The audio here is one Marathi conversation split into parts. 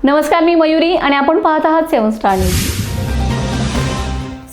नमस्कार, मी मयुरी आणि आपण पाहत आहात 7 स्टार न्यूज.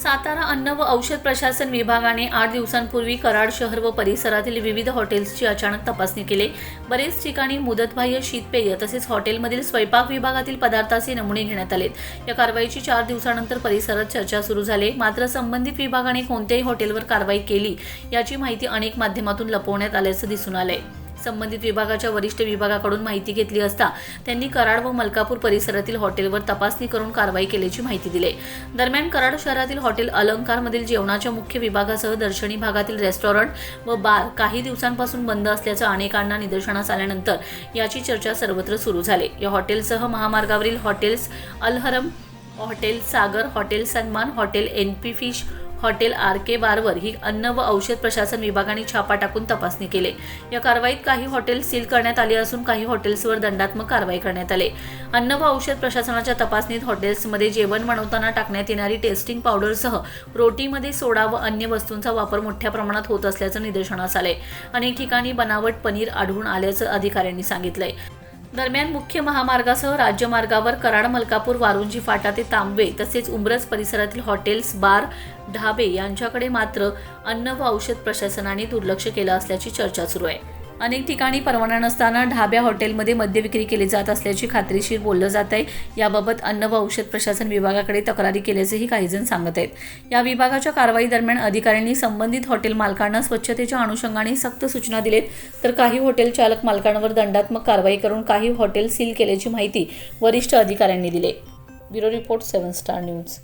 सातारा अन्न व औषध प्रशासन विभागाने 8 दिवसांपूर्वी कराड शहर व परिसरातील विविध हॉटेल्सची अचानक तपासणी केली. बरेच ठिकाणी मुदतबाह्य शीतपेय तसेच हॉटेलमधील स्वयंपाक विभागातील पदार्थाचे नमुने घेण्यात आलेत. या कारवाईची 4 दिवसानंतर परिसरात चर्चा सुरू झाली. मात्र संबंधित विभागाने कोणत्याही हॉटेलवर कारवाई केली याची माहिती अनेक माध्यमातून लपवण्यात आल्याचं दिसून आलंय. संबंधित विभागाच्या वरिष्ठ विभागाकडून माहिती घेतली असता त्यांनी कराड व मलकापूर परिसरातील हॉटेलवर तपासणी करून कारवाई केल्याची माहिती दिली. दरम्यान कराड शहरातील हॉटेल अलंकारमधील जेवणाच्या मुख्य विभागासह दर्शनी भागातील रेस्टॉरंट व बार काही दिवसांपासून बंद असल्याचं अनेकांना निदर्शनास आल्यानंतर याची चर्चा सर्वत्र सुरू झाली. या हॉटेलसह महामार्गावरील हॉटेल्स अलहरम, हॉटेल सागर, हॉटेल सन्मान, hotel NP fish, hotel RK बारवर ही अन्न व औषध प्रशासन विभागाने छापा टाकून तपासणी केली. या कारवाईत काही हॉटेल सील करण्यात आली असून काही हॉटेल्सवर दंडात्मक कारवाई करण्यात आली. अन्न व औषध प्रशासनाच्या तपासणीत हॉटेल्समध्ये जेवण बनवताना टाकण्यात येणारी टेस्टिंग पावडरसह रोटीमध्ये सोडा व अन्य वस्तूंचा वापर मोठ्या प्रमाणात होत असल्याचं निदर्शनास आले. अनेक ठिकाणी बनावट पनीर आढळून आल्याचं अधिकाऱ्यांनी सांगितलंय. दरम्यान मुख्य महामार्गासह राज्यमार्गावर कराड, मलकापूर, वारुंजी फाटा ते तांबवे तसेच उंब्रज परिसरातील हॉटेल्स, बार, ढाबे यांच्याकडे मात्र अन्न व औषध प्रशासनाने दुर्लक्ष केलं असल्याची चर्चा सुरू आहे. अनेक ठिकाणी परवाना नसताना ढाब्या, हॉटेलमध्ये मद्य विक्री केली जात असल्याची खात्रीशीर बोललं जात आहे. याबाबत अन्न व औषध प्रशासन विभागाकडे तक्रारी केल्याचंही काही जण सांगत आहेत. या विभागाच्या कारवाई दरम्यान अधिकाऱ्यांनी संबंधित हॉटेल मालकांना स्वच्छतेच्या अनुषंगाने सक्त सूचना दिलेत, तर काही हॉटेल चालक मालकांवर दंडात्मक कारवाई करून काही हॉटेल सील केल्याची माहिती वरिष्ठ अधिकाऱ्यांनी दिली. Bureau report 7 star news.